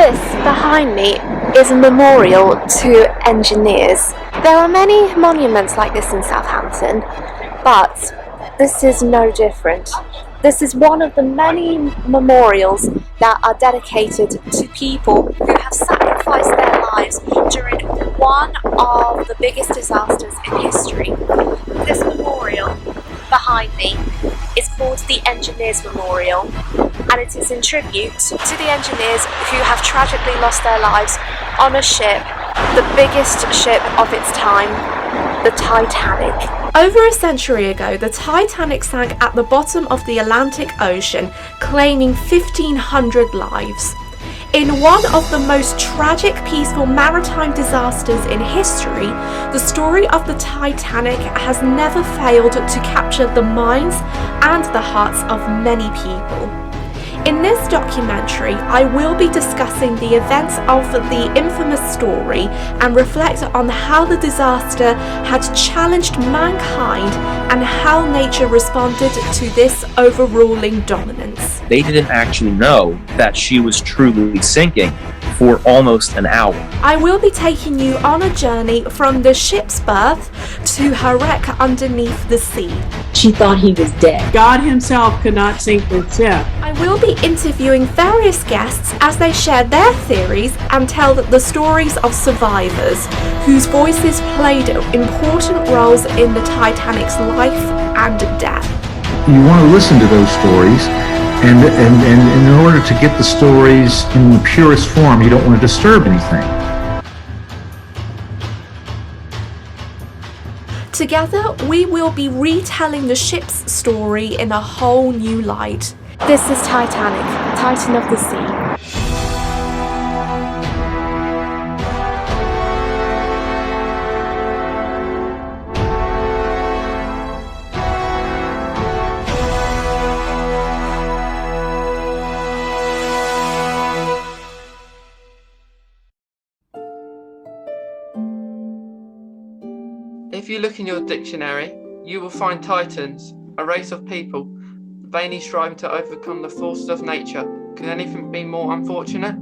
This behind me is a memorial to engineers. There are many monuments like this in Southampton, but this is no different. This is one of the many memorials that are dedicated to people who have sacrificed their lives during one of the biggest disasters in history. This memorial behind me is called the Engineers Memorial, and it is in tribute to the engineers who have tragically lost their lives on a ship, the biggest ship of its time, the Titanic. Over a century ago, the Titanic sank at the bottom of the Atlantic Ocean, claiming 1,500 lives. In one of the most tragic peaceful maritime disasters in history, the story of the Titanic has never failed to capture the minds and the hearts of many people. In this documentary, I will be discussing the events of the infamous story and reflect on how the disaster had challenged mankind and how nature responded to this overruling dominance. They didn't actually know that she was truly sinking for almost an hour. I will be taking you on a journey from the ship's birth to her wreck underneath the sea. She thought he was dead. God himself could not sink the ship. I will be interviewing various guests as they share their theories and tell the stories of survivors whose voices played important roles in the Titanic's life and death. You want to listen to those stories, and in order to get the stories in the purest form, you don't want to disturb anything. Together, we will be retelling the ship's story in a whole new light. This is Titanic, Titan of the Sea. If you look in your dictionary, you will find Titans, a race of people, vainly striving to overcome the forces of nature. Could anything be more unfortunate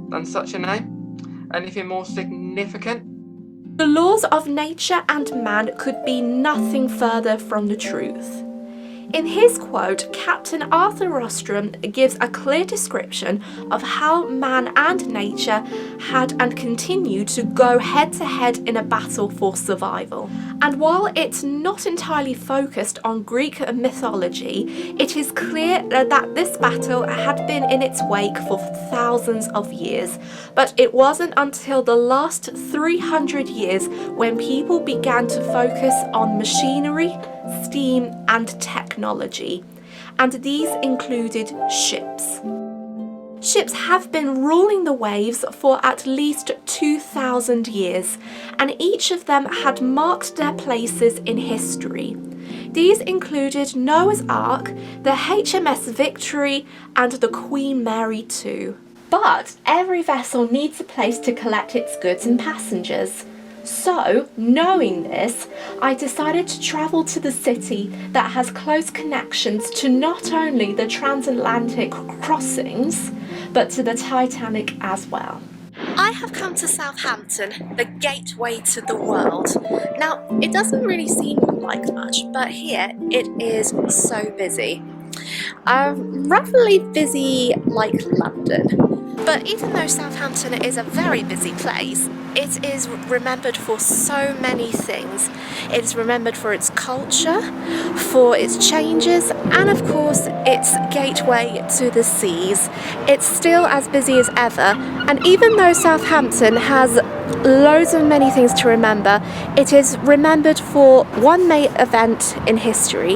than such a name? Anything more significant? The laws of nature and man could be nothing further from the truth. In his quote, Captain Arthur Rostrum gives a clear description of how man and nature had and continue to go head to head in a battle for survival. And while it's not entirely focused on Greek mythology, it is clear that this battle had been in its wake for thousands of years. But it wasn't until the last 300 years when people began to focus on machinery, steam and technology, and these included ships. Ships have been ruling the waves for at least 2,000 years, and each of them had marked their places in history. These included Noah's Ark, the HMS Victory, and the Queen Mary II. But every vessel needs a place to collect its goods and passengers. So, knowing this, I decided to travel to the city that has close connections to not only the transatlantic crossings, but to the Titanic as well. I have come to Southampton, the gateway to the world. Now, it doesn't really seem like much, but here it is so busy. Roughly busy like London. But even though Southampton is a very busy place, it is remembered for so many things. It is remembered for its culture, for its changes, and of course its gateway to the seas. It's still as busy as ever, and even though Southampton has loads of many things to remember, it is remembered for one main event in history,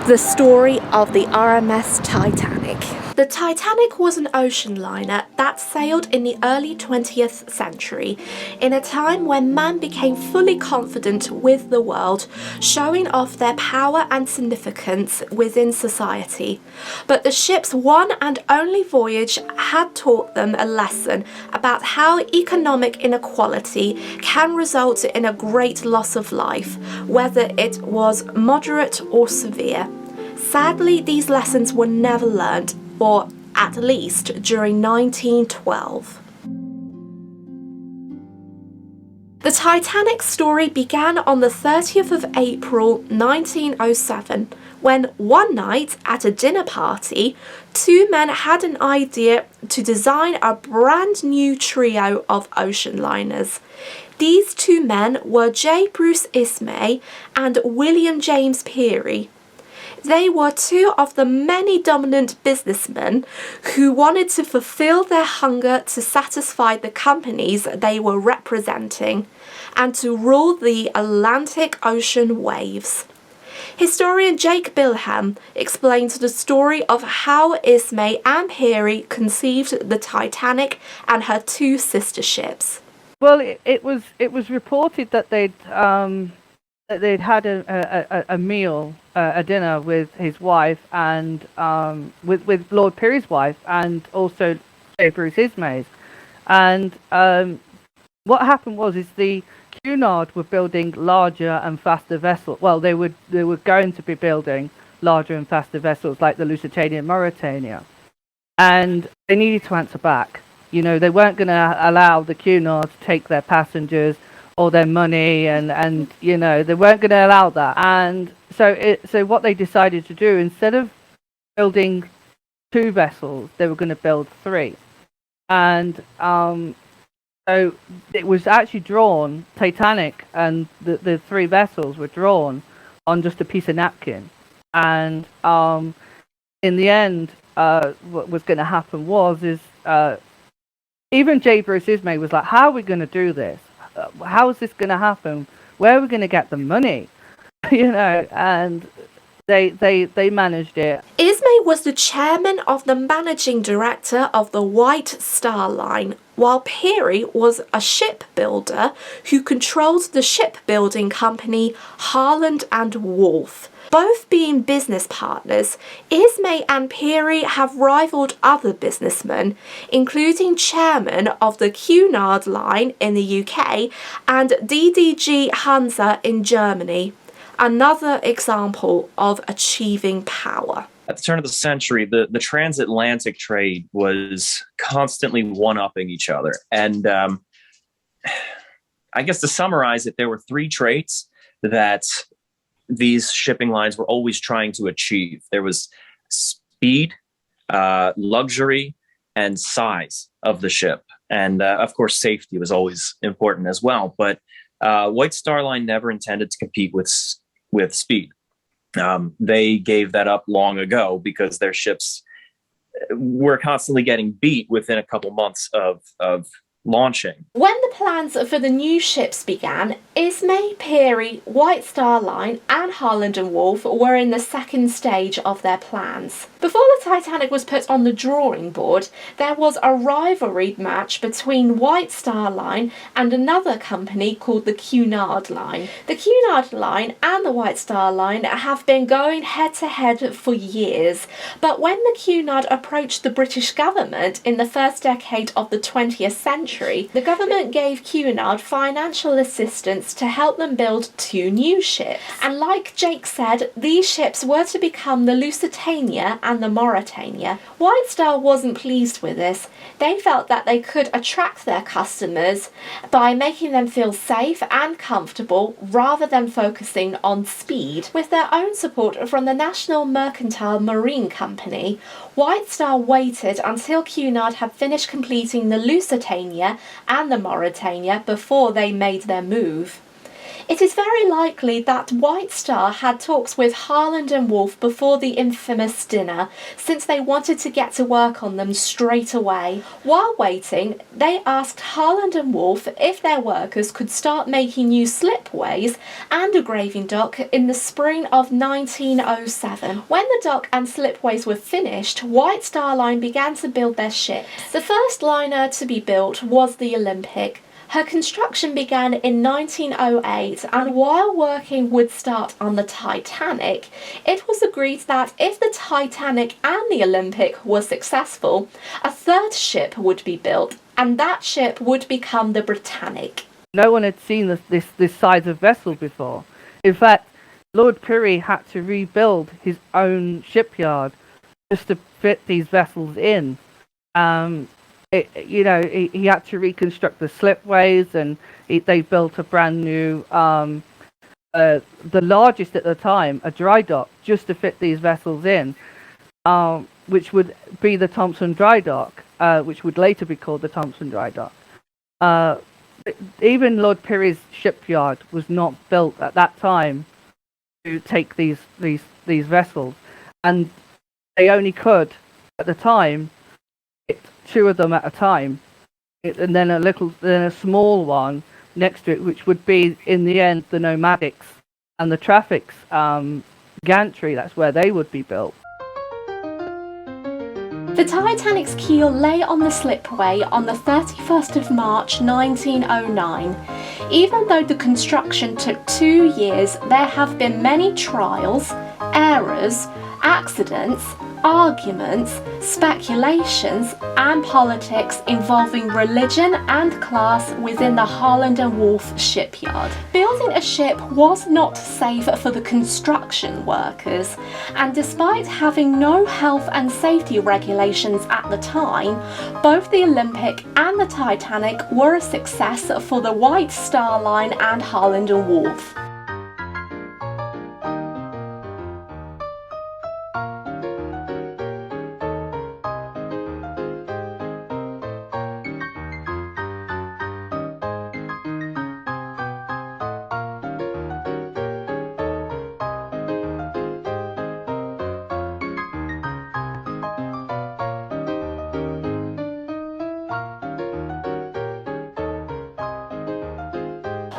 the story of the RMS Titanic. The Titanic was an ocean liner that sailed in the early 20th century, in a time when man became fully confident with the world, showing off their power and significance within society. But the ship's one and only voyage had taught them a lesson about how economic inequality can result in a great loss of life, whether it was moderate or severe. Sadly, these lessons were never learned, or at least during 1912. The Titanic story began on the 30th of April 1907 when one night at a dinner party, two men had an idea to design a brand new trio of ocean liners. These two men were J. Bruce Ismay and William James Peary. They were two of the many dominant businessmen who wanted to fulfill their hunger to satisfy the companies they were representing and to rule the Atlantic Ocean waves. Historian Jake Bilham explains the story of how Ismay and Peary conceived the Titanic and her two sister ships. Well, it was reported that they'd had a meal, a dinner with his wife and with Lord Peary's wife and also J. Bruce Ismay's. And what happened was the Cunard were building larger and faster vessels. Well, they were going to be building larger and faster vessels like the Lusitania and Mauretania, and they needed to answer back. You know, they weren't going to allow the Cunard to take their passengers or their money, and you know, they weren't going to allow that. And so what they decided to do, instead of building two vessels, they were going to build three. And so it was actually drawn, Titanic and the three vessels were drawn on just a piece of napkin. And in the end, what was going to happen was even J. Bruce Ismay was like, how are we going to do this? How is this going to happen? Where are we going to get the money? You know, and they managed it. Ismay was the chairman of the managing director of the White Star Line, while Peary was a shipbuilder who controlled the shipbuilding company Harland and Wolff. Both being business partners, Ismay and Peary have rivaled other businessmen, including chairman of the Cunard Line in the UK and DDG Hansa in Germany. Another example of achieving power. At the turn of the century, the transatlantic trade was constantly one-upping each other. And I guess to summarize it, there were three traits that these shipping lines were always trying to achieve. There was speed, luxury, and size of the ship. And of course, safety was always important as well. But White Star Line never intended to compete with speed. They gave that up long ago because their ships were constantly getting beat within a couple months of launching. When the plans for the new ships began, Ismay, Peary, White Star Line and Harland and Wolff were in the second stage of their plans. Before the Titanic was put on the drawing board, there was a rivalry match between White Star Line and another company called the Cunard Line. The Cunard Line and the White Star Line have been going head to head for years, but when the Cunard approached the British government in the first decade of the 20th century, the government gave Cunard financial assistance to help them build two new ships. And like Jake said, these ships were to become the Lusitania and the Mauretania. White Star wasn't pleased with this. They felt that they could attract their customers by making them feel safe and comfortable rather than focusing on speed. With their own support from the National Mercantile Marine Company, White Star waited until Cunard had finished completing the Lusitania and the Mauretania before they made their move. It is very likely that White Star had talks with Harland and Wolff before the infamous dinner, since they wanted to get to work on them straight away. While waiting, they asked Harland and Wolff if their workers could start making new slipways and a graving dock in the spring of 1907. When the dock and slipways were finished, White Star Line began to build their ships. The first liner to be built was the Olympic. Her construction began in 1908, and while working would start on the Titanic, it was agreed that if the Titanic and the Olympic were successful, a third ship would be built, and that ship would become the Britannic. No one had seen this size of vessel before. In fact, Lord Peary had to rebuild his own shipyard just to fit these vessels in. He had to reconstruct the slipways, and they built a brand new, the largest at the time, a dry dock, just to fit these vessels in, which would be the Thompson Dry Dock, which would later be called the Thompson Dry Dock. Even Lord Pirrie's shipyard was not built at that time to take these vessels, and they only could at the time fit 2 of them at a time, and then a small one next to it, which would be in the end the Nomadics and the Traffic's gantry. That's where they would be built. The Titanic's keel lay on the slipway on the 31st of March 1909. Even though the construction took 2 years, there have been many trials, errors, accidents, arguments, speculations, and politics involving religion and class within the Harland and Wolff shipyard. Building a ship was not safe for the construction workers, and despite having no health and safety regulations at the time, both the Olympic and the Titanic were a success for the White Star Line and Harland and Wolff.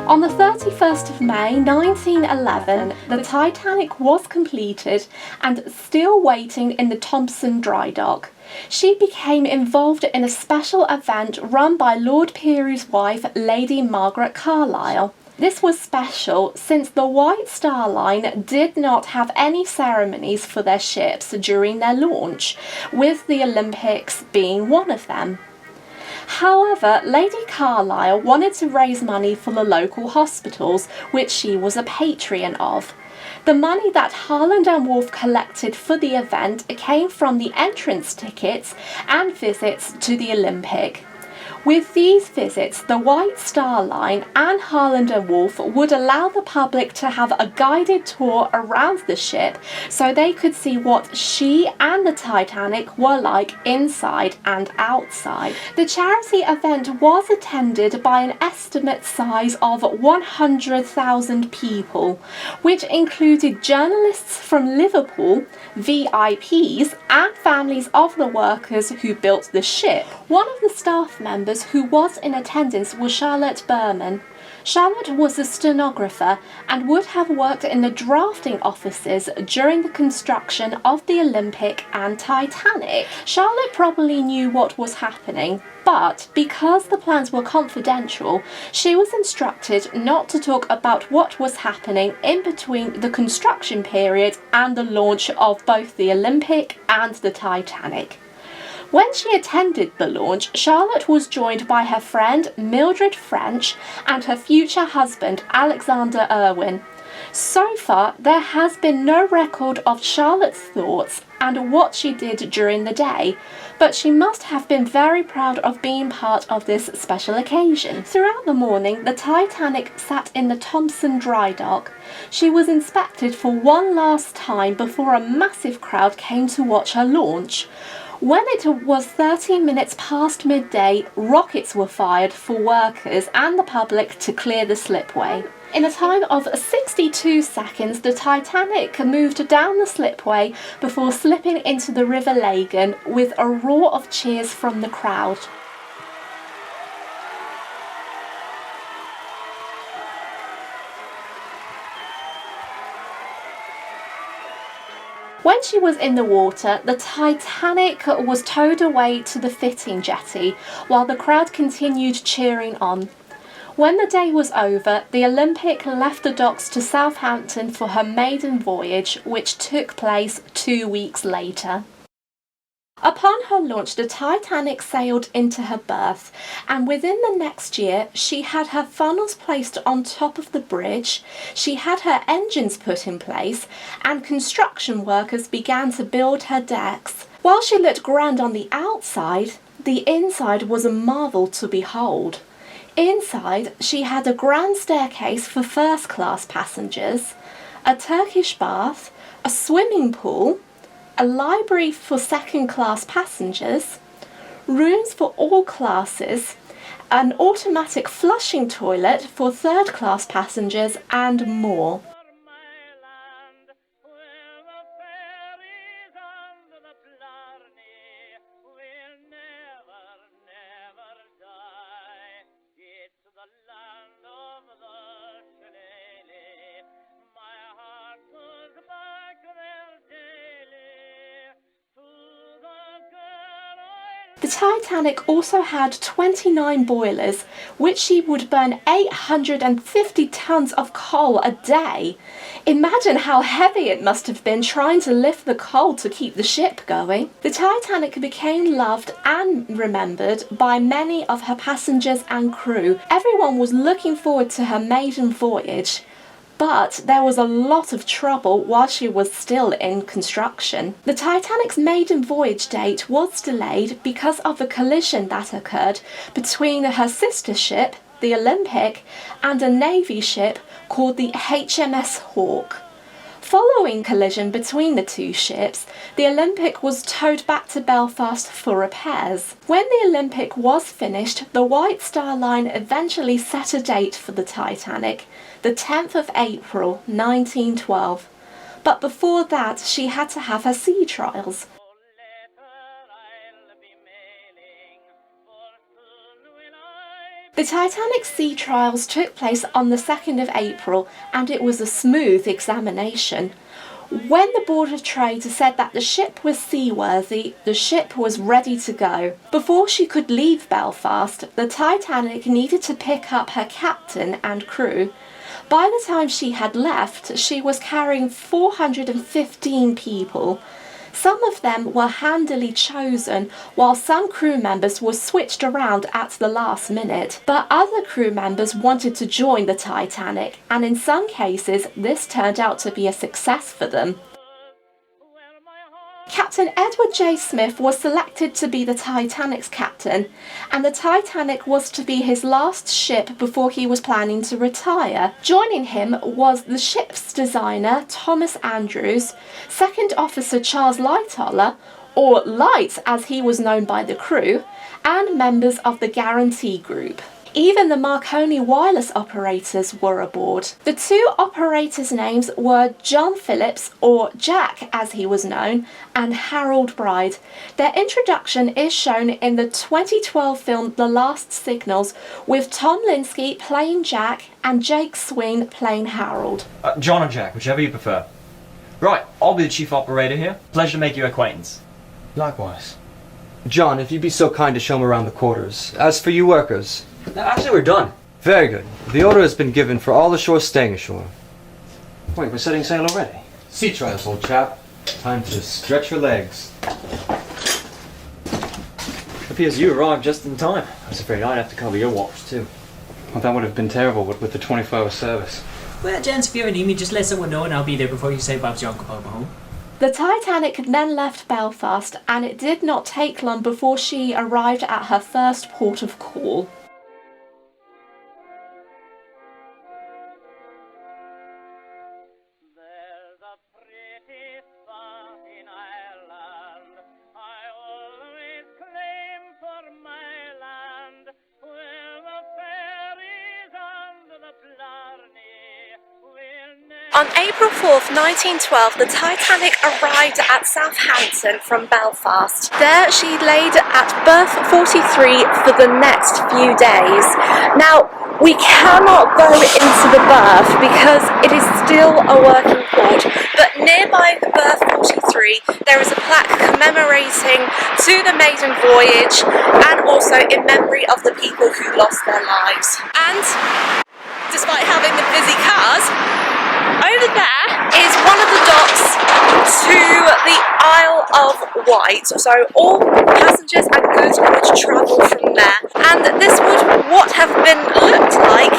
On the 31st of May 1911, the Titanic was completed and still waiting in the Thompson Dry Dock. She became involved in a special event run by Lord Pirrie's wife, Lady Margaret Carlisle. This was special since the White Star Line did not have any ceremonies for their ships during their launch, with the Olympics being one of them. However, Lady Carlisle wanted to raise money for the local hospitals, which she was a patron of. The money that Harland and Wolff collected for the event came from the entrance tickets and visits to the Olympic. With these visits, the White Star Line and Harland and Wolff would allow the public to have a guided tour around the ship so they could see what she and the Titanic were like inside and outside. The charity event was attended by an estimate size of 100,000 people, which included journalists from Liverpool, VIPs, and families of the workers who built the ship. One of the staff members who was in attendance was Charlotte Berman. Charlotte was a stenographer and would have worked in the drafting offices during the construction of the Olympic and Titanic. Charlotte probably knew what was happening, but because the plans were confidential, she was instructed not to talk about what was happening in between the construction period and the launch of both the Olympic and the Titanic. When she attended the launch, Charlotte was joined by her friend Mildred French and her future husband Alexander Irwin. So far, there has been no record of Charlotte's thoughts and what she did during the day, but she must have been very proud of being part of this special occasion. Throughout the morning, the Titanic sat in the Thompson Dry Dock. She was inspected for one last time before a massive crowd came to watch her launch. When it was 13 minutes past midday, rockets were fired for workers and the public to clear the slipway. In a time of 62 seconds, the Titanic moved down the slipway before slipping into the River Lagan with a roar of cheers from the crowd. When she was in the water, the Titanic was towed away to the fitting jetty, while the crowd continued cheering on. When the day was over, the Olympic left the docks to Southampton for her maiden voyage, which took place 2 weeks later. Upon her launch, the Titanic sailed into her berth, and within the next year, she had her funnels placed on top of the bridge, she had her engines put in place, and construction workers began to build her decks. While she looked grand on the outside, the inside was a marvel to behold. Inside, she had a grand staircase for first-class passengers, a Turkish bath, a swimming pool, a library for second-class passengers, rooms for all classes, an automatic flushing toilet for third-class passengers, and more. The Titanic also had 29 boilers, which she would burn 850 tons of coal a day. Imagine how heavy it must have been trying to lift the coal to keep the ship going. The Titanic became loved and remembered by many of her passengers and crew. Everyone was looking forward to her maiden voyage. But there was a lot of trouble while she was still in construction. The Titanic's maiden voyage date was delayed because of a collision that occurred between her sister ship, the Olympic, and a Navy ship called the HMS Hawke. Following collision between the two ships, the Olympic was towed back to Belfast for repairs. When the Olympic was finished, the White Star Line eventually set a date for the Titanic, the 10th of April 1912. But before that, she had to have her sea trials. The Titanic's sea trials took place on the 2nd of April, and it was a smooth examination. When the Board of Trade said that the ship was seaworthy, the ship was ready to go. Before she could leave Belfast, the Titanic needed to pick up her captain and crew. By the time she had left, she was carrying 415 people. Some of them were handily chosen, while some crew members were switched around at the last minute. But other crew members wanted to join the Titanic, and in some cases this turned out to be a success for them. Captain Edward J. Smith was selected to be the Titanic's captain, and the Titanic was to be his last ship before he was planning to retire. Joining him was the ship's designer, Thomas Andrews, Second Officer Charles Lightoller, or Light as he was known by the crew, and members of the Guarantee Group. Even the Marconi wireless operators were aboard. The two operators' names were John Phillips, or Jack as he was known, and Harold Bride. Their introduction is shown in the 2012 film The Last Signals, with Tom Linsky playing Jack and Jake Swing playing Harold. John or Jack, whichever you prefer. Right, I'll be the chief operator here. Pleasure to make your acquaintance. Likewise. John, if you'd be so kind to show me around the quarters. As for you workers... Actually, we're done. Very good. The order has been given for all ashore staying ashore. Wait, we're setting sail already? Sea trials, old chap. Time to stretch your legs. Appears you arrived just in time. I was afraid I'd have to cover your watch, too. Well, that would have been terrible with the 24-hour service. Well, gents, if you ever need me, just let someone know and I'll be there before you say Bob's John come home. The Titanic then left Belfast, and it did not take long before she arrived at her first port of call. On April 4th, 1912, the Titanic arrived at Southampton from Belfast. There she laid at berth 43 for the next few days. Now, we cannot go into the berth because it is still a working port, but nearby berth 43 there is a plaque commemorating to the maiden voyage and also in memory of the people who lost their lives. And despite having the busy cars, Over there is one of the docks to the Isle of Wight. So all passengers and goods would travel from there. And this would what have been looked like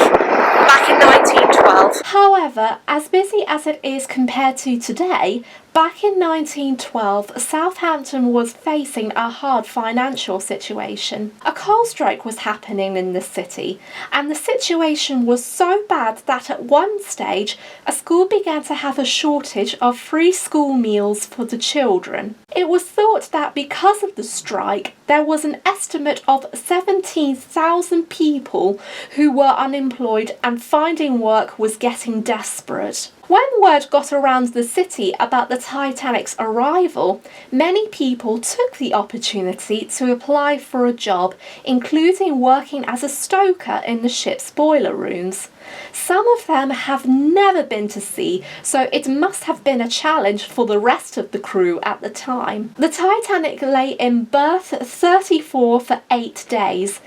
back in 1912. However, as busy as it is compared to today, back in 1912, Southampton was facing a hard financial situation. A coal strike was happening in the city, and the situation was so bad that at one stage, a school began to have a shortage of free school meals for the children. It was thought that because of the strike, there was an estimate of 17,000 people who were unemployed, and finding work was getting desperate. When word got around the city about the Titanic's arrival, many people took the opportunity to apply for a job, including working as a stoker in the ship's boiler rooms. Some of them have never been to sea, so it must have been a challenge for the rest of the crew at the time. The Titanic lay in berth 34 for 8 days.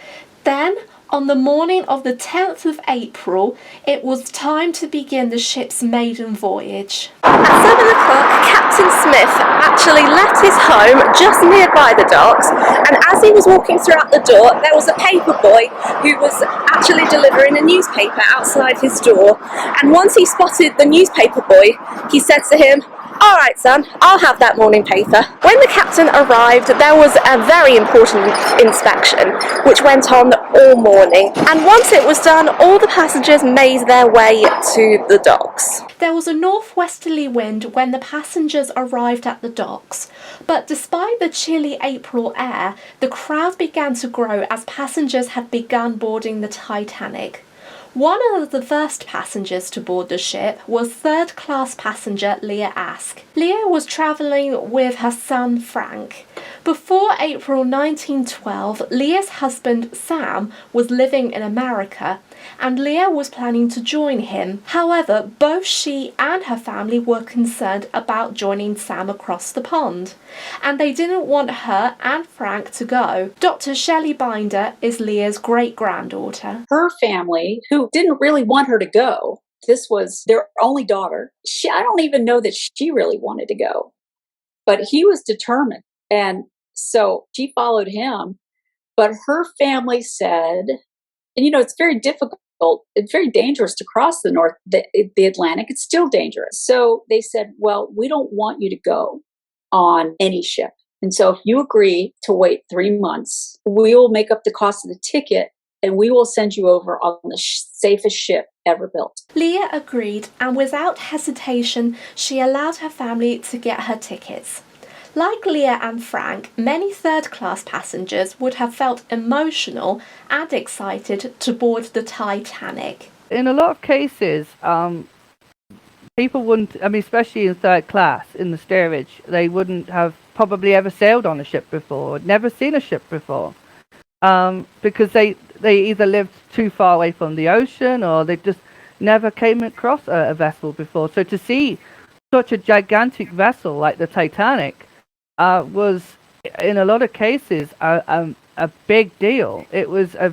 Then, on the morning of the 10th of April, it was time to begin the ship's maiden voyage. At 7 o'clock, Captain Smith actually left his home just nearby the docks, and as he was walking throughout the door, there was a paper boy who was actually delivering a newspaper outside his door. And once he spotted the newspaper boy, he said to him, "All right, son, I'll have that morning paper." When the captain arrived, there was a very important inspection, which went on all morning. And once it was done, all the passengers made their way to the docks. There was a northwesterly wind when the passengers arrived at the docks, but despite the chilly April air, the crowd began to grow as passengers had begun boarding the Titanic. One of the first passengers to board the ship was third-class passenger Leah Ask. Leah was travelling with her son Frank. Before April 1912, Leah's husband Sam was living in America, and Leah was planning to join him. However, both she and her family were concerned about joining Sam across the pond, and they didn't want her and Frank to go. Dr. Shelley Binder is Leah's great-granddaughter. Her family, who didn't really want her to go, this was their only daughter. I don't even know that she really wanted to go, but he was determined. And so she followed him, but her family said, and it's very difficult, it's very dangerous to cross the Atlantic. It's still dangerous. So they said, well, we don't want you to go on any ship. And so if you agree to wait 3 months, we will make up the cost of the ticket and we will send you over on the safest ship ever built. Leah agreed, and without hesitation, she allowed her family to get her tickets. Like Leah and Frank, many third-class passengers would have felt emotional and excited to board the Titanic. In a lot of cases, people wouldn't, especially in third class, in the steerage, they wouldn't have probably ever sailed on a ship before, never seen a ship before, because they either lived too far away from the ocean or they just never came across a vessel before. So to see such a gigantic vessel like the Titanic was, in a lot of cases, a big deal. It was a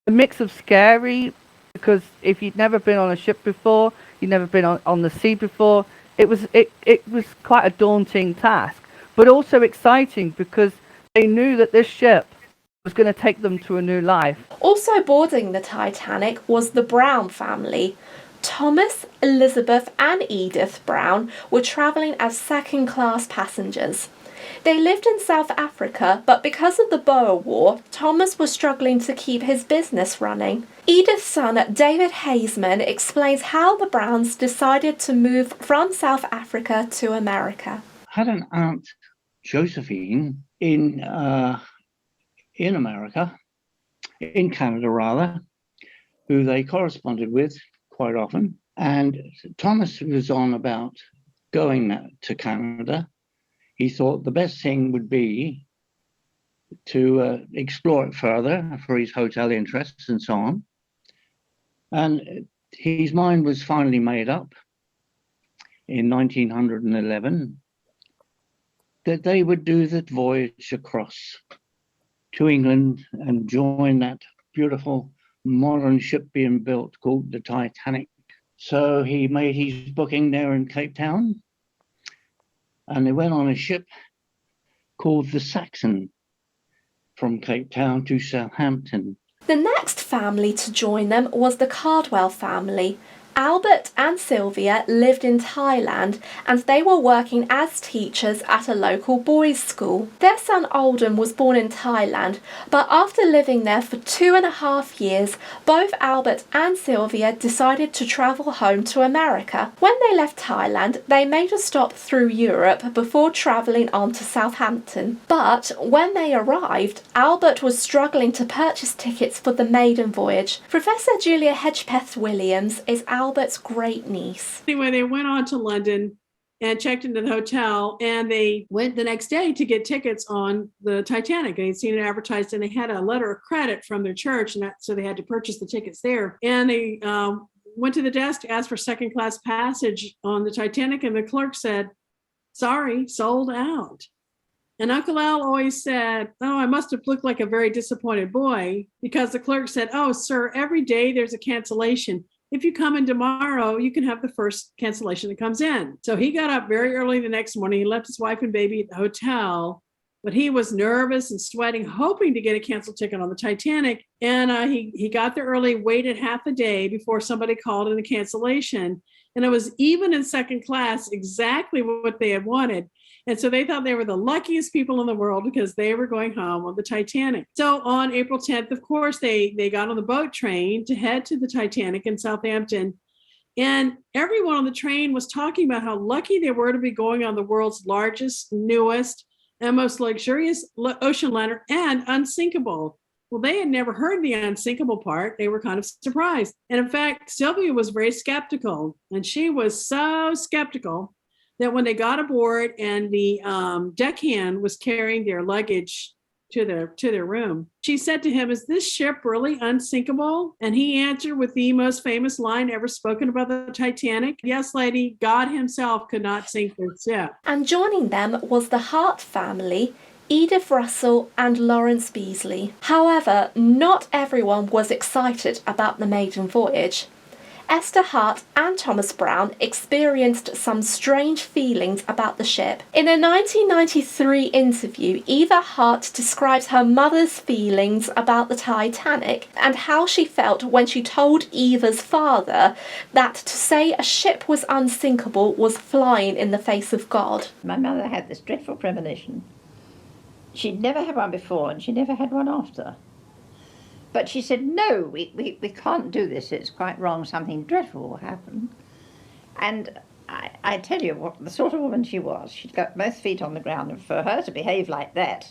mix of scary, because if you'd never been on a ship before, you'd never been on the sea before, it was quite a daunting task, but also exciting because they knew that this ship was going to take them to a new life. Also boarding the Titanic was the Brown family. Thomas, Elizabeth and Edith Brown were travelling as second-class passengers. They lived in South Africa, but because of the Boer War, Thomas was struggling to keep his business running. Edith's son, David Haseman, explains how the Browns decided to move from South Africa to America. I had an aunt, Josephine, in America, in Canada rather, who they corresponded with quite often. And Thomas was on about going to Canada. He thought the best thing would be to explore it further for his hotel interests and so on. And his mind was finally made up in 1911 that they would do that voyage across to England and join that beautiful modern ship being built called the Titanic, So he made his booking there in Cape Town, and they went on a ship called the Saxon from Cape Town to Southampton. The next family to join them was the Cardwell family. Albert and Sylvia lived in Thailand and they were working as teachers at a local boys' school. Their son Alden was born in Thailand, but after living there for 2.5 years, both Albert and Sylvia decided to travel home to America. When they left Thailand, they made a stop through Europe before travelling on to Southampton. But when they arrived, Albert was struggling to purchase tickets for the maiden voyage. Professor Julia Hedgepeth-Williams is Albert's great niece. Anyway, they went on to London and checked into the hotel, and they went the next day to get tickets on the Titanic. They'd seen it advertised, and they had a letter of credit from their church, and so they had to purchase the tickets there. And they went to the desk to ask for second-class passage on the Titanic, and the clerk said, "Sorry, sold out." And Uncle Al always said, "Oh, I must have looked like a very disappointed boy," because the clerk said, "Oh, sir, every day there's a cancellation. If you come in tomorrow, you can have the first cancellation that comes in." So he got up very early the next morning. He left his wife and baby at the hotel, but he was nervous and sweating, hoping to get a canceled ticket on the Titanic. And he got there early, waited half a day before somebody called in a cancellation. And it was even in second class, exactly what they had wanted. And so they thought they were the luckiest people in the world because they were going home on the Titanic. So on April 10th, of course, they got on the boat train to head to the Titanic in Southampton. And everyone on the train was talking about how lucky they were to be going on the world's largest, newest, and most luxurious ocean liner and unsinkable. Well, they had never heard the unsinkable part. They were kind of surprised. And in fact, Sylvia was very skeptical. And she was so skeptical that when they got aboard and the deckhand was carrying their luggage to their room, she said to him, "Is this ship really unsinkable?" And he answered with the most famous line ever spoken about the Titanic, "Yes, lady, God himself could not sink this ship." And joining them was the Hart family, Edith Russell and Lawrence Beasley. However, not everyone was excited about the maiden voyage. Esther Hart and Thomas Brown experienced some strange feelings about the ship. In a 1993 interview, Eva Hart describes her mother's feelings about the Titanic and how she felt when she told Eva's father that to say a ship was unsinkable was flying in the face of God. My mother had this dreadful premonition. She'd never had one before and she never had one after. But she said, "No, we can't do this. It's quite wrong. Something dreadful will happen." And I tell you what the sort of woman she was. She'd got both feet on the ground, and for her to behave like that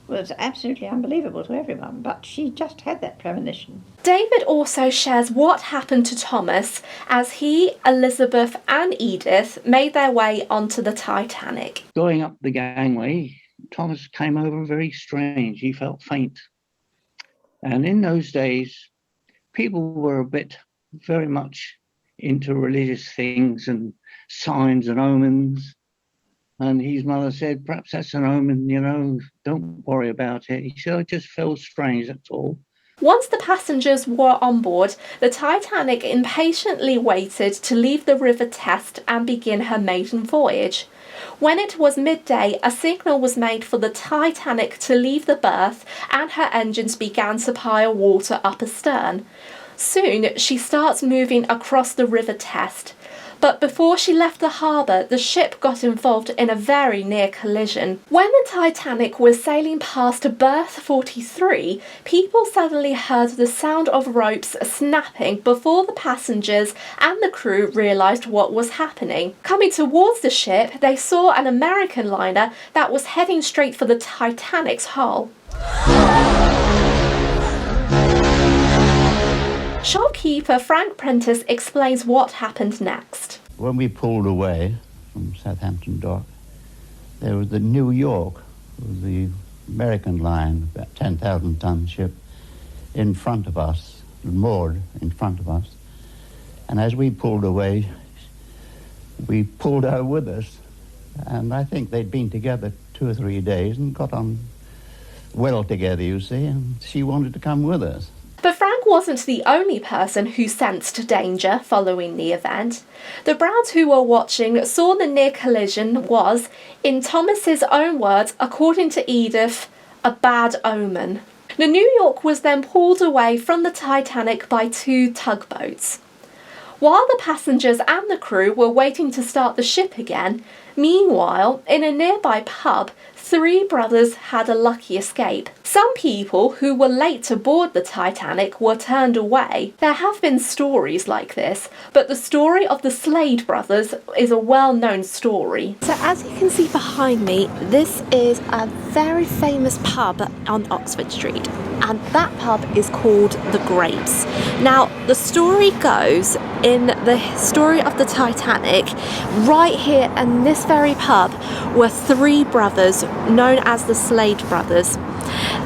was absolutely unbelievable to everyone. But she just had that premonition. David also shares what happened to Thomas as he, Elizabeth and Edith made their way onto the Titanic. Going up the gangway, Thomas came over very strange. He felt faint. And in those days, people were very much into religious things and signs and omens. And his mother said, "Perhaps that's an omen, don't worry about it." He said, "I just felt strange, that's all." Once the passengers were on board, the Titanic impatiently waited to leave the River Test and begin her maiden voyage. When it was midday, a signal was made for the Titanic to leave the berth and her engines began to pile water up astern. Soon, she starts moving across the River Test. But before she left the harbour, the ship got involved in a very near collision. When the Titanic was sailing past berth 43, people suddenly heard the sound of ropes snapping before the passengers and the crew realised what was happening. Coming towards the ship, they saw an American liner that was heading straight for the Titanic's hull. Shopkeeper Frank Prentice explains what happened next. When we pulled away from Southampton dock, there was the New York, the American line, about 10,000-ton ship, in front of us, moored in front of us. And as we pulled away, we pulled her with us. And I think they'd been together 2 or 3 days and got on well together, you see, and she wanted to come with us. But Frank wasn't the only person who sensed danger following the event. The Browns who were watching saw the near collision was, in Thomas's own words, according to Edith, a bad omen. The New York was then pulled away from the Titanic by 2 tugboats. While the passengers and the crew were waiting to start the ship again, meanwhile, in a nearby pub, 3 brothers had a lucky escape. Some people who were late to board the Titanic were turned away. There have been stories like this, but the story of the Slade brothers is a well-known story. So as you can see behind me, this is a very famous pub on Oxford Street, and that pub is called The Grapes. Now, the story goes, in the story of the Titanic, right here in this very pub were 3 brothers known as the Slade brothers.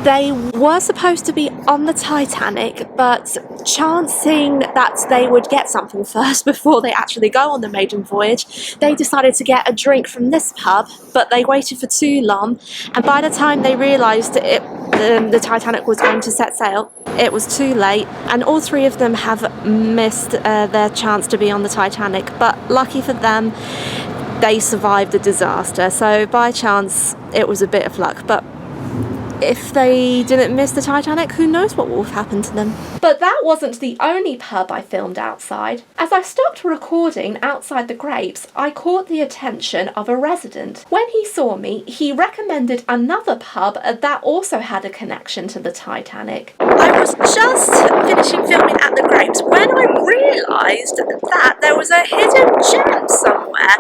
They were supposed to be on the Titanic, but chancing that they would get something first before they actually go on the maiden voyage, they decided to get a drink from this pub, but they waited for too long, and by the time they realised the Titanic was going to set sail, it was too late, and all 3 of them have missed their chance to be on the Titanic, but lucky for them, they survived the disaster. So by chance, it was a bit of luck, but if they didn't miss the Titanic, who knows what would have happened to them. But that wasn't the only pub I filmed outside. As I stopped recording outside the Grapes, I caught the attention of a resident. When he saw me, he recommended another pub that also had a connection to the Titanic. I was just finishing filming at the Grapes when I realised that there was a hidden gem somewhere.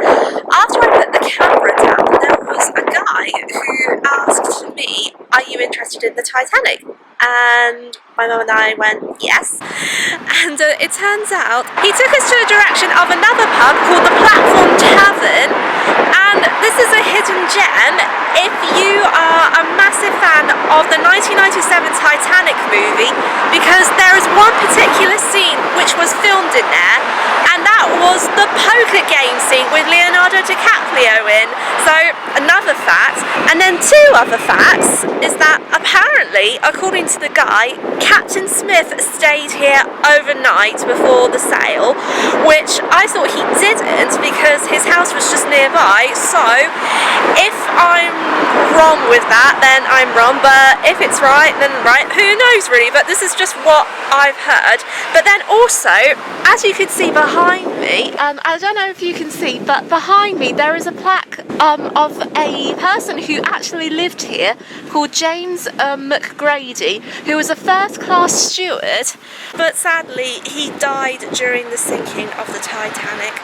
After I put the camera down, there was a guy who asked me, "Are you interested in the Titanic?" And my mum and I went, yes. And it turns out he took us to the direction of another pub called the Platform Tavern, and this is a hidden gem if you are a massive fan of the 1997 Titanic movie, because there is one particular scene which was filmed in there, and that was the poker game scene with Leonardo DiCaprio in. So another fact, and then 2 other facts, is that apparently, according to the guy, Captain Smith stayed here overnight before the sail, which I thought he didn't because his house was just nearby. So if I'm wrong with that, then I'm wrong, but if it's right, then right, who knows really, but this is just what I've heard. But then also, as you can see behind me, I don't know if you can see, but behind me there is a plaque of a person who actually lived here called James McGrady, who was a first-class steward, but sadly he died during the sinking of the Titanic.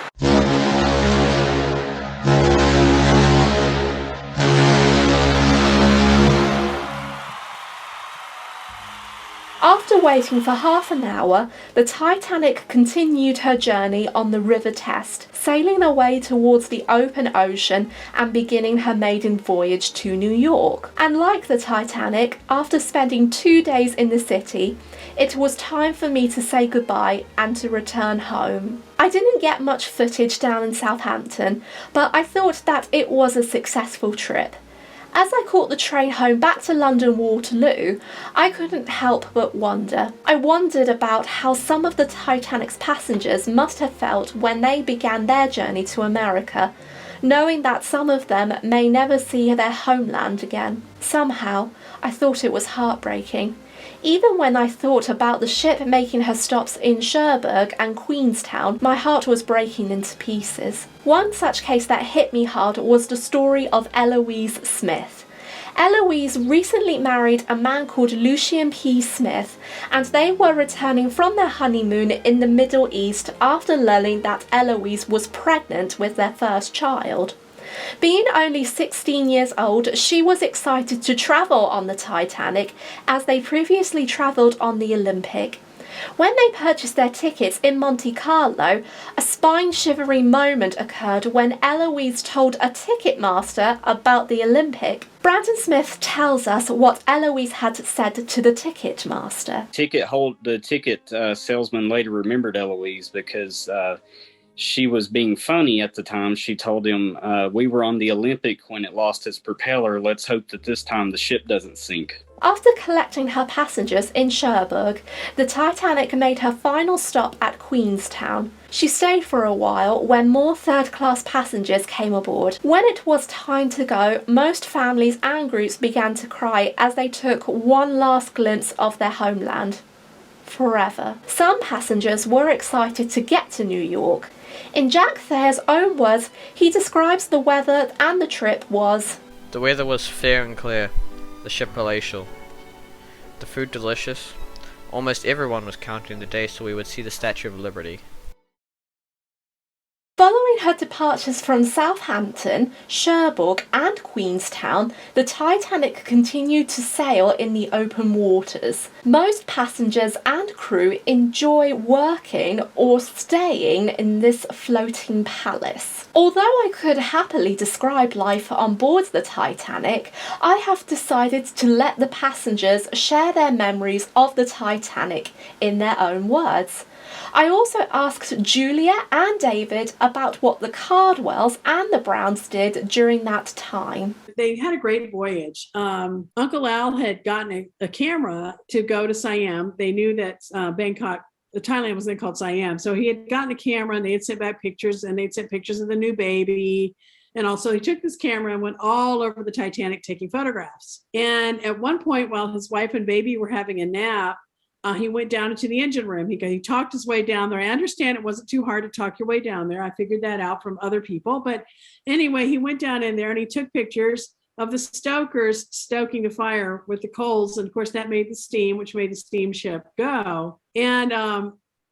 After waiting for half an hour, the Titanic continued her journey on the River Test, sailing away towards the open ocean and beginning her maiden voyage to New York. And like the Titanic, after spending 2 days in the city, it was time for me to say goodbye and to return home. I didn't get much footage down in Southampton, but I thought that it was a successful trip. As I caught the train home back to London Waterloo, I couldn't help but wonder. I wondered about how some of the Titanic's passengers must have felt when they began their journey to America, knowing that some of them may never see their homeland again. Somehow, I thought it was heartbreaking. Even when I thought about the ship making her stops in Cherbourg and Queenstown, my heart was breaking into pieces. One such case that hit me hard was the story of Eloise Smith. Eloise recently married a man called Lucian P. Smith, and they were returning from their honeymoon in the Middle East after learning that Eloise was pregnant with their first child. Being only 16 years old, she was excited to travel on the Titanic as they previously travelled on the Olympic. When they purchased their tickets in Monte Carlo, a spine-shivering moment occurred when Eloise told a ticket master about the Olympic. Brandon Smith tells us what Eloise had said to the ticket master. The ticket salesman later remembered Eloise because she was being funny at the time. She told him, we were on the Olympic when it lost its propeller. Let's hope that this time the ship doesn't sink. After collecting her passengers in Cherbourg, the Titanic made her final stop at Queenstown. She stayed for a while when more third-class passengers came aboard. When it was time to go, most families and groups began to cry as they took one last glimpse of their homeland. Forever. Some passengers were excited to get to New York. In Jack Thayer's own words, he describes the weather and the trip was... The weather was fair and clear. The ship palatial. The food delicious. Almost everyone was counting the days till we would see the Statue of Liberty. Following her departures from Southampton, Cherbourg and Queenstown, the Titanic continued to sail in the open waters. Most passengers and crew enjoy working or staying in this floating palace. Although I could happily describe life on board the Titanic, I have decided to let the passengers share their memories of the Titanic in their own words. I also asked Julia and David about what the Cardwells and the Browns did during that time. They had a great voyage. Uncle Al had gotten a camera to go to Siam. They knew that Bangkok, Thailand was then called Siam. So he had gotten a camera and they had sent back pictures, and they'd sent pictures of the new baby. And also he took this camera and went all over the Titanic taking photographs. And at one point, while his wife and baby were having a nap, he went down into the engine room. He talked his way down there. I understand it wasn't too hard to talk your way down there. I figured that out from other people. But anyway, he went down in there and he took pictures of the stokers stoking the fire with the coals. And of course, that made the steam, which made the steamship go. And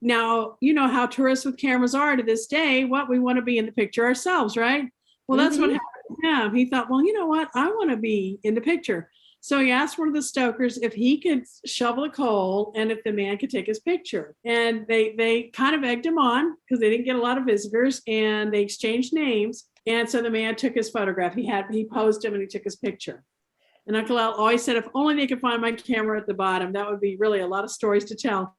now, you know how tourists with cameras are to this day. What, we want to be in the picture ourselves, right? Well, that's what happened to him. He thought, well, you know what? I want to be in the picture. So he asked one of the stokers if he could shovel a coal and if the man could take his picture. And they kind of egged him on because they didn't get a lot of visitors, and they exchanged names. And so the man took his photograph. He posed him and he took his picture. And Uncle Al always said, if only they could find my camera at the bottom, that would be really a lot of stories to tell.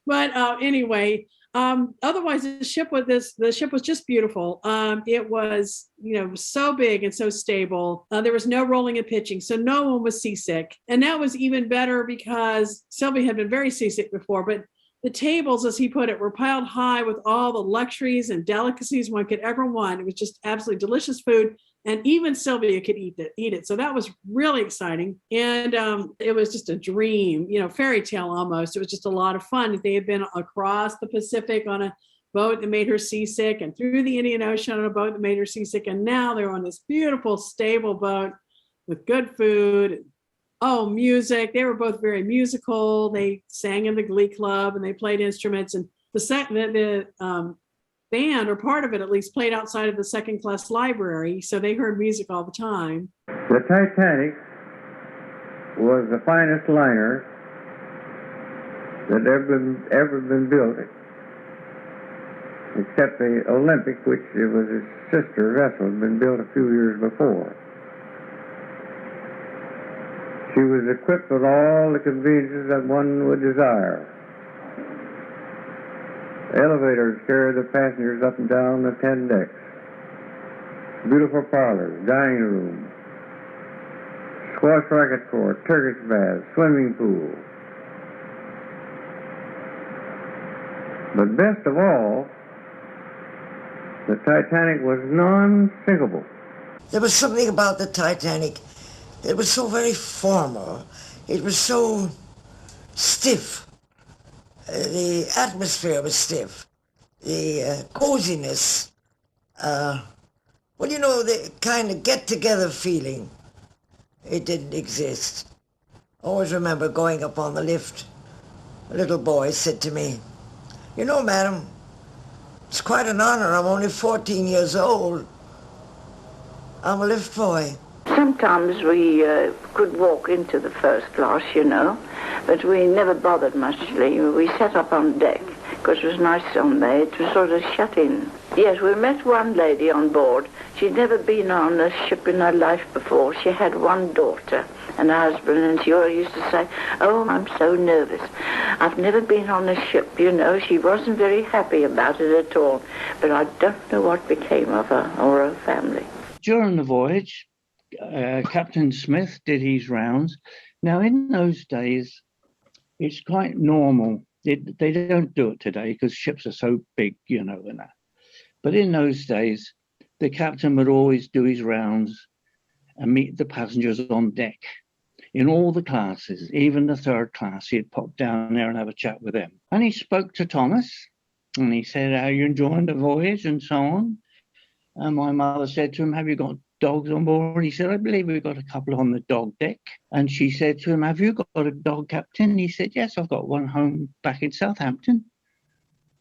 But anyway, otherwise the ship was just beautiful. It was, so big and so stable. There was no rolling and pitching, so no one was seasick. And that was even better because Sylvia had been very seasick before, but the tables, as he put it, were piled high with all the luxuries and delicacies one could ever want. It was just absolutely delicious food. And even Sylvia could eat it. So that was really exciting. And it was just a dream, fairy tale almost. It was just a lot of fun. They had been across the Pacific on a boat that made her seasick, and through the Indian Ocean on a boat that made her seasick. And now they're on this beautiful, stable boat with good food. Oh, music. They were both very musical. They sang in the Glee Club and they played instruments. And the band, or part of it at least, played outside of the second class library, so they heard music all the time. The Titanic was the finest liner that ever been built, except the Olympic, which it was his sister vessel, had been built a few years before. She was equipped with all the conveniences that one would desire. Elevators carried the passengers up and down the 10 decks. Beautiful parlors, dining room, squash racket court, Turkish bath, swimming pool. But best of all, the Titanic was non-sinkable. There was something about the Titanic that was so very formal. It was so stiff. The atmosphere was stiff. The coziness, the kind of get-together feeling, it didn't exist. I always remember going up on the lift. A little boy said to me, madam, it's quite an honor. I'm only 14 years old. I'm a lift boy. Sometimes we could walk into the first class, but we never bothered much. We sat up on deck because it was nice on there. It was sort of shut in. Yes, we met one lady on board. She'd never been on a ship in her life before. She had one daughter and a husband, and she always used to say, "Oh, I'm so nervous. I've never been on a ship, She wasn't very happy about it at all, but I don't know what became of her or her family." During the voyage, Captain Smith did his rounds. Now, in those days, it's quite normal. They don't do it today because ships are so big, you know, and that. But in those days, the captain would always do his rounds and meet the passengers on deck. In all the classes, even the third class, he'd pop down there and have a chat with them. And he spoke to Thomas, and he said, "How are you enjoying the voyage?" and so on. And my mother said to him, "Have you got dogs on board?" He said, "I believe we've got a couple on the dog deck." And she said to him, "Have you got a dog, Captain?" He said, "Yes, I've got one home back in Southampton.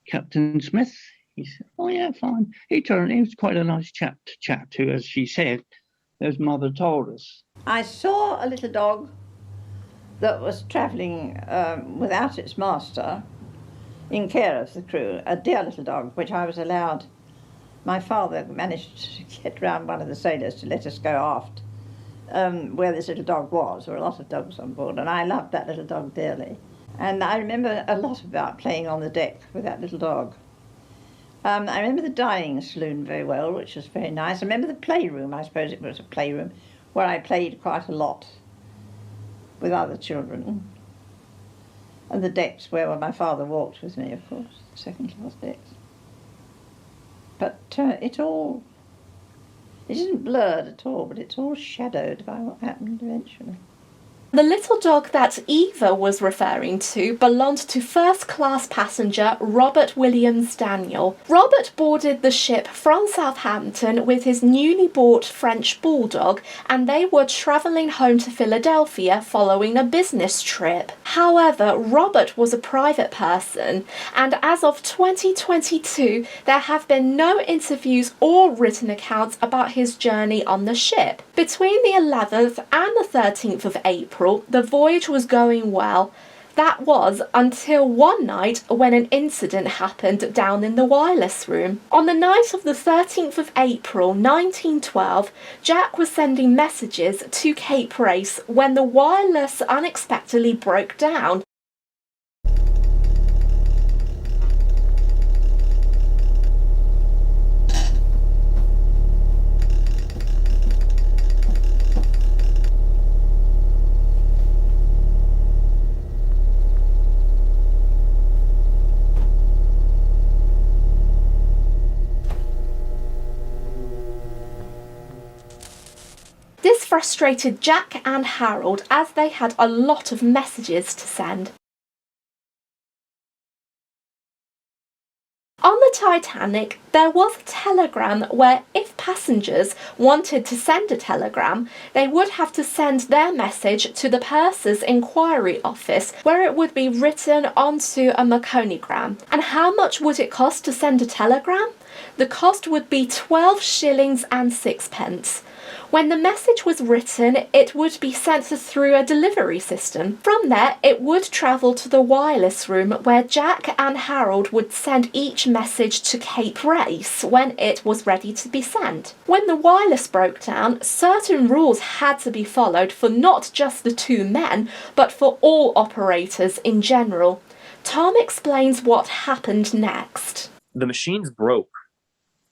Captain Smith." He said, "Oh yeah, fine." He was quite a nice chap to chat to, as she said, as Mother told us. I saw a little dog that was travelling without its master in care of the crew, a dear little dog, which I was allowed. My father managed to get round one of the sailors to let us go aft where this little dog was. There were a lot of dogs on board, and I loved that little dog dearly. And I remember a lot about playing on the deck with that little dog. I remember the dining saloon very well, which was very nice. I remember the playroom, I suppose it was a playroom, where I played quite a lot with other children. And the decks where my father walked with me, of course, second-class decks. But it isn't blurred at all, but it's all shadowed by what happened eventually. The little dog that Eva was referring to belonged to first-class passenger Robert Williams Daniel. Robert boarded the ship from Southampton with his newly bought French bulldog, and they were travelling home to Philadelphia following a business trip. However, Robert was a private person, and as of 2022, there have been no interviews or written accounts about his journey on the ship. Between the 11th and the 13th of April, the voyage was going well. That was until one night when an incident happened down in the wireless room. On the night of the 13th of April 1912, Jack was sending messages to Cape Race when the wireless unexpectedly broke down. This frustrated Jack and Harold as they had a lot of messages to send. On the Titanic, there was a telegram where if passengers wanted to send a telegram, they would have to send their message to the purser's inquiry office, where it would be written onto a maconigram. And how much would it cost to send a telegram? The cost would be 12 shillings and 6pence. When the message was written, it would be sent through a delivery system. From there, it would travel to the wireless room where Jack and Harold would send each message to Cape Race when it was ready to be sent. When the wireless broke down, certain rules had to be followed for not just the two men, but for all operators in general. Tom explains what happened next. The machines broke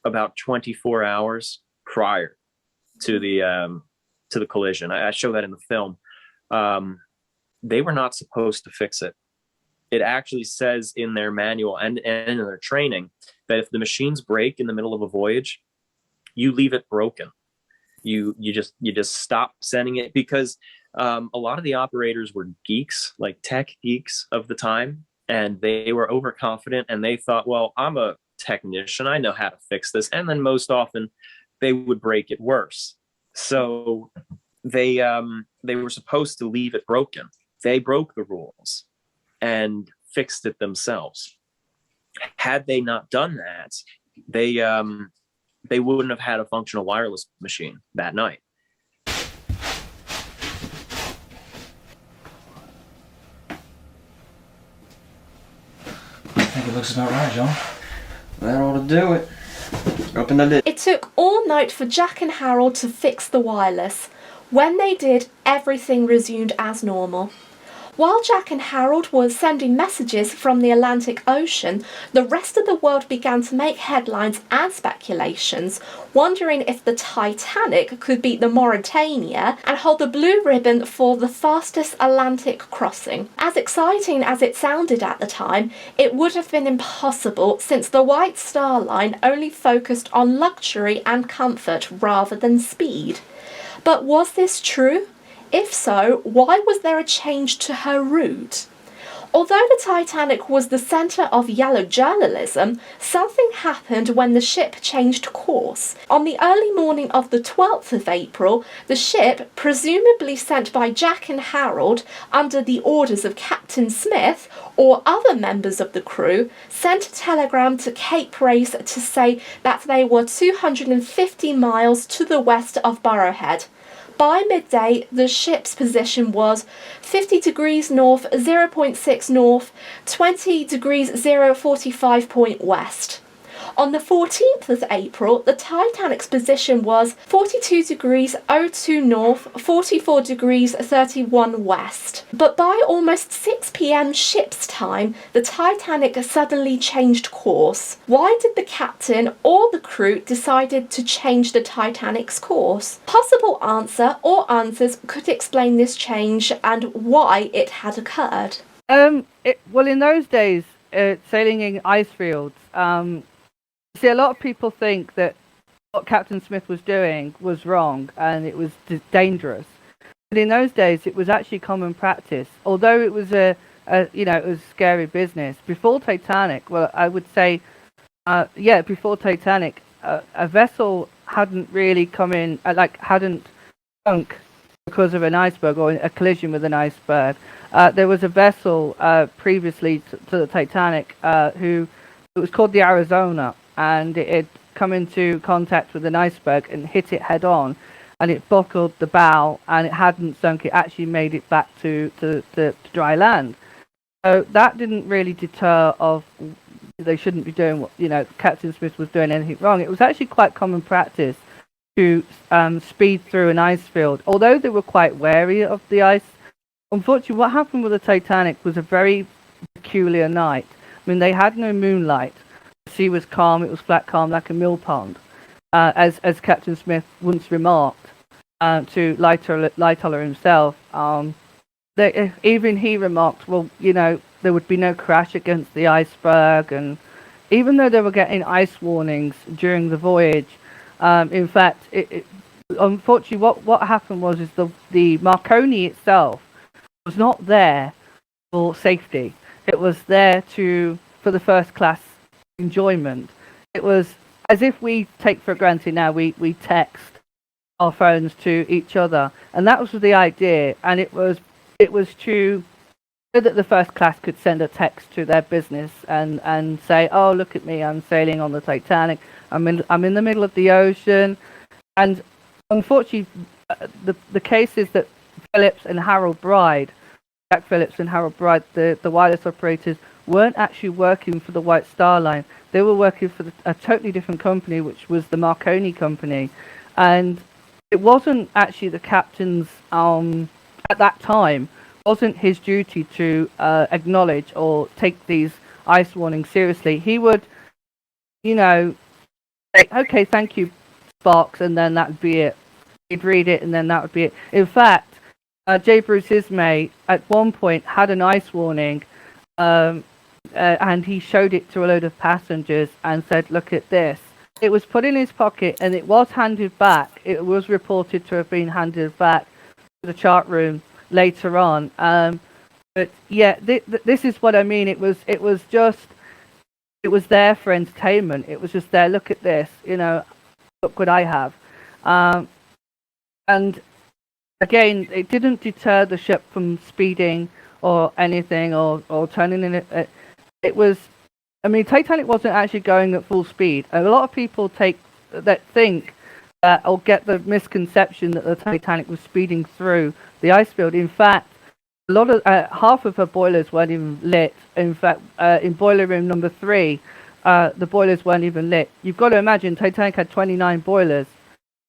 about 24 hours prior to the collision. I show that in the film. They were not supposed to fix it. It actually says in their manual and in their training that if the machines break in the middle of a voyage, you leave it broken. You just stop sending it, because a lot of the operators were geeks, like tech geeks of the time, and they were overconfident, and they thought, well, I'm a technician, I know how to fix this. And then most often they would break it worse. So they were supposed to leave it broken. They broke the rules and fixed it themselves. Had they not done that, they wouldn't have had a functional wireless machine that night. I think it looks about right, John. That ought to do it. Open the lid. It took all night for Jack and Harold to fix the wireless. When they did, everything resumed as normal. While Jack and Harold were sending messages from the Atlantic Ocean, the rest of the world began to make headlines and speculations, wondering if the Titanic could beat the Mauretania and hold the blue ribbon for the fastest Atlantic crossing. As exciting as it sounded at the time, it would have been impossible since the White Star Line only focused on luxury and comfort rather than speed. But was this true? If so, why was there a change to her route? Although the Titanic was the centre of yellow journalism, something happened when the ship changed course. On the early morning of the 12th of April, the ship, presumably sent by Jack and Harold under the orders of Captain Smith or other members of the crew, sent a telegram to Cape Race to say that they were 250 miles to the west of Burrowhead. By midday, the ship's position was 50 degrees north, 0.6 north, 20 degrees 045 point west. On the 14th of April, the Titanic's position was 42 degrees 02 north, 44 degrees 31 west. But by almost 6 p.m. ship's time, the Titanic suddenly changed course. Why did the captain or the crew decided to change the Titanic's course? Possible answer or answers could explain this change and why it had occurred. Well, in those days, sailing in ice fields, see, a lot of people think that what Captain Smith was doing was wrong and it was dangerous. But in those days, it was actually common practice. Although it was it was scary business. Before Titanic, well, I would say, before Titanic, a vessel hadn't really come in, hadn't sunk because of an iceberg or a collision with an iceberg. There was a vessel previously to the Titanic it was called the Arizona, and it had come into contact with an iceberg and hit it head on, and it buckled the bow, and it hadn't sunk. It actually made it back to dry land. So that didn't really deter of they shouldn't be doing what Captain Smith was doing anything wrong. It was actually quite common practice to speed through an ice field, although they were quite wary of the ice. Unfortunately, what happened with the Titanic was a very peculiar night. I mean, they had no moonlight. The sea was calm. It was flat calm like a mill pond, as Captain Smith once remarked to Lightoller himself. Even he remarked, well, there would be no crash against the iceberg, and even though they were getting ice warnings during the voyage, in fact, unfortunately, what happened was the Marconi itself was not there for safety. It was there for the first class enjoyment. It was as if we take for granted now we text our phones to each other, and that was the idea. And it was to so that the first class could send a text to their business and say, oh, look at me, I'm sailing on the Titanic, I'm in the middle of the ocean. And unfortunately, the case is that Phillips and Harold Bride, Jack Phillips and Harold Bride, the wireless operators, weren't actually working for the White Star Line. They were working for a totally different company, which was the Marconi company. And it wasn't actually the captain's, at that time, wasn't his duty to acknowledge or take these ice warnings seriously. He would, say, okay, thank you, Sparks, and then that would be it. He'd read it, and then that would be it. In fact, J. Bruce Ismay at one point had an ice warning, and he showed it to a load of passengers and said, look at this. It was put in his pocket, and it was handed back. It was reported to have been handed back to the chart room later on. But yeah, this is what I mean. It was there for entertainment. It was just there. Look at this. Look what I have. And again, it didn't deter the ship from speeding or anything or turning in it. It was, Titanic wasn't actually going at full speed. A lot of people think or get the misconception that the Titanic was speeding through the ice field. In fact, half of her boilers weren't even lit. In fact, in boiler room number 3, the boilers weren't even lit. You've got to imagine Titanic had 29 boilers.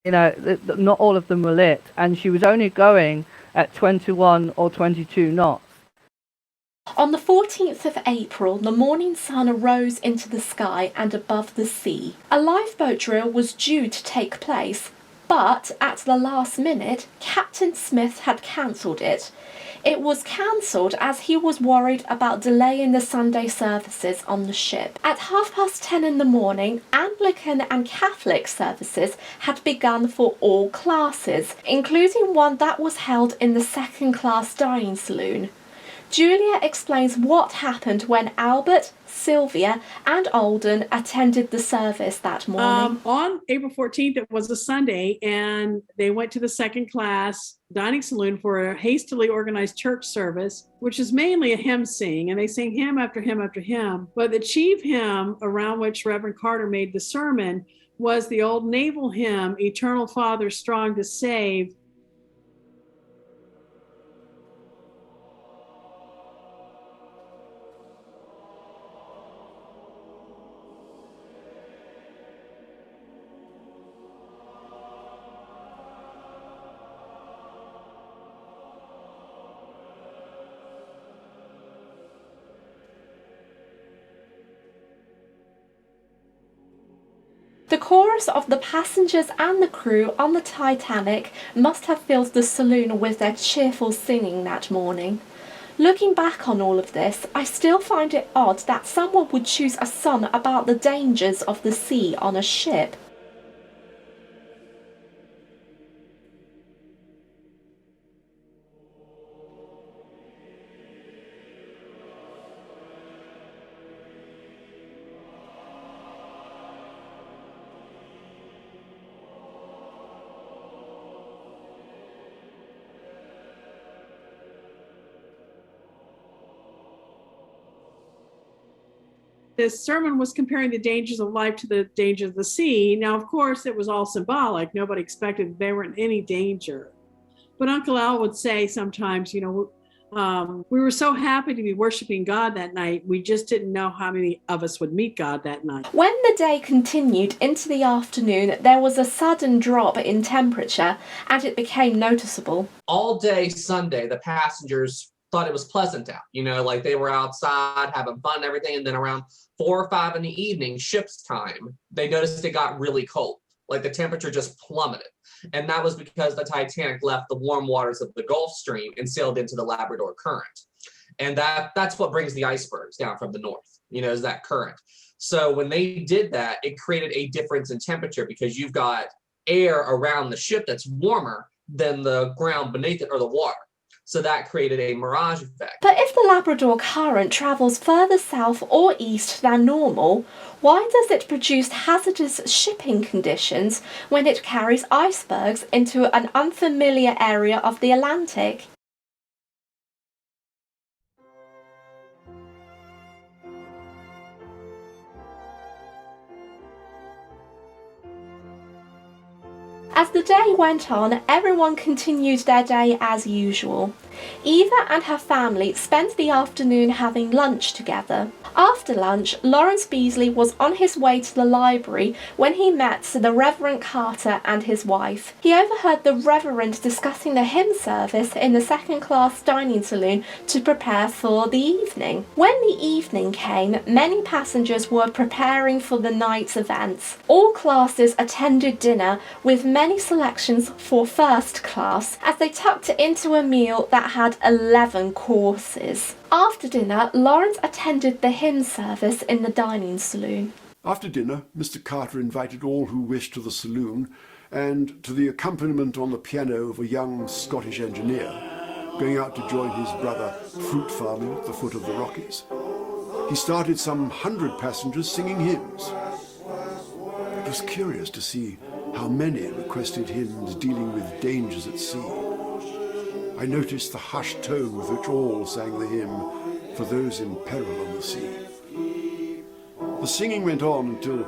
Not all of them were lit, and she was only going at 21 or 22 knots. On the 14th of April, the morning sun rose into the sky and above the sea. A lifeboat drill was due to take place, but at the last minute, Captain Smith had cancelled it. It was cancelled as he was worried about delaying the Sunday services on the ship. At 10:30 in the morning, Anglican and Catholic services had begun for all classes, including one that was held in the second-class dining saloon. Julia explains what happened when Albert, Sylvia and Alden attended the service that morning. On April 14th, it was a Sunday, and they went to the second class dining saloon for a hastily organized church service, which is mainly a hymn sing, and they sing hymn after hymn after hymn. But the chief hymn around which Reverend Carter made the sermon was the old naval hymn, Eternal Father, Strong to Save. The chorus of the passengers and the crew on the Titanic must have filled the saloon with their cheerful singing that morning. Looking back on all of this, I still find it odd that someone would choose a song about the dangers of the sea on a ship. This sermon was comparing the dangers of life to the dangers of the sea. Now, of course, it was all symbolic. Nobody expected they were in any danger. But Uncle Al would say sometimes, we were so happy to be worshiping God that night. We just didn't know how many of us would meet God that night. When the day continued into the afternoon, there was a sudden drop in temperature and it became noticeable. All day Sunday, the passengers thought it was pleasant out. Like they were outside having fun and everything. And then around 4 or 5 in the evening, ship's time, they noticed it got really cold. Like the temperature just plummeted. And that was because the Titanic left the warm waters of the Gulf Stream and sailed into the Labrador Current. And that's what brings the icebergs down from the north, is that current. So when they did that, it created a difference in temperature because you've got air around the ship that's warmer than the ground beneath it or the water. So that created a mirage effect. But if the Labrador Current travels further south or east than normal, why does it produce hazardous shipping conditions when it carries icebergs into an unfamiliar area of the Atlantic? As the day went on, everyone continued their day as usual. Eva and her family spent the afternoon having lunch together. After lunch, Lawrence Beasley was on his way to the library when he met the Reverend Carter and his wife. He overheard the Reverend discussing the hymn service in the second-class dining saloon to prepare for the evening. When the evening came, many passengers were preparing for the night's events. All classes attended dinner with many selections for first class as they tucked into a meal that had 11 courses. After dinner, Lawrence attended the hymn service in the dining saloon. After dinner, Mr. Carter invited all who wished to the saloon and to the accompaniment on the piano of a young Scottish engineer going out to join his brother fruit farming at the foot of the Rockies. He started some 100 passengers singing hymns. It was curious to see how many requested hymns dealing with dangers at sea. I noticed the hushed tone with which all sang the hymn for those in peril on the sea. The singing went on until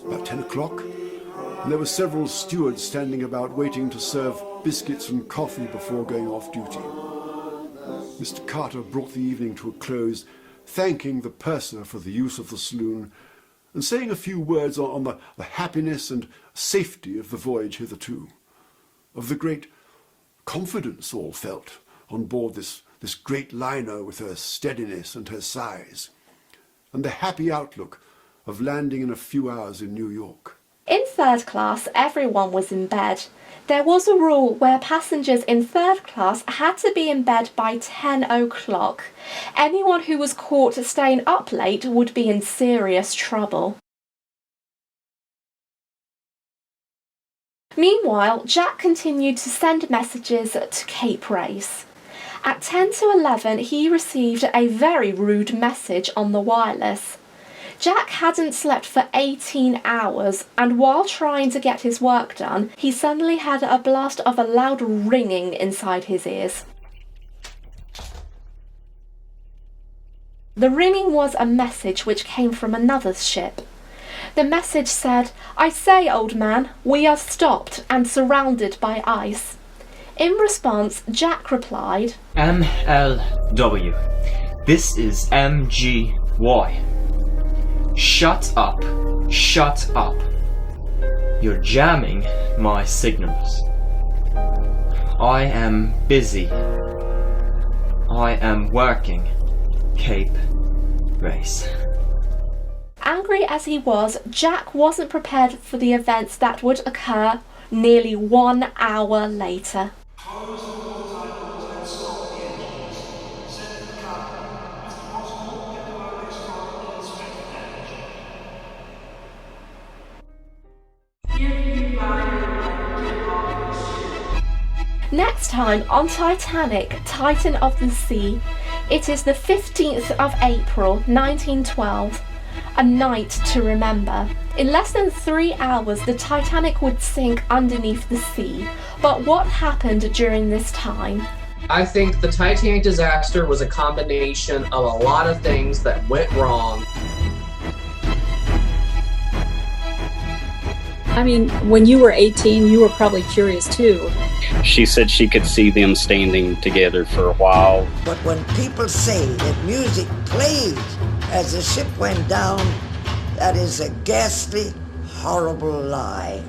about 10 o'clock, and there were several stewards standing about waiting to serve biscuits and coffee before going off duty. Mr. Carter brought the evening to a close, thanking the purser for the use of the saloon and saying a few words on the happiness and safety of the voyage hitherto, of the great confidence all felt on board this this great liner with her steadiness and her size, and the happy outlook of landing in a few hours in New York. In third class, everyone was in bed. There was a rule where passengers in third class had to be in bed by 10 o'clock. Anyone who was caught staying up late would be in serious trouble. Meanwhile, Jack continued to send messages to Cape Race. At 10 to 11, he received a very rude message on the wireless. Jack hadn't slept for 18 hours, and while trying to get his work done, he suddenly had a blast of a loud ringing inside his ears. The ringing was a message which came from another ship. The message said, "I say, old man, we are stopped and surrounded by ice." In response, Jack replied, MLW. This is MGY. Shut up. Shut up. You're jamming my signals. I am busy. I am working. Cape Race. Angry as he was, Jack wasn't prepared for the events that would occur nearly 1 hour later. Next time on Titanic, Titan of the Sea, it is the 15th of April 1912, a night to remember. In less than 3 hours, the Titanic would sink underneath the sea. But what happened during this time? I think the Titanic disaster was a combination of a lot of things that went wrong. I mean, when you were 18, you were probably curious too. She said she could see them standing together for a while. But when people say that music played as the ship went down, that is a ghastly, horrible lie.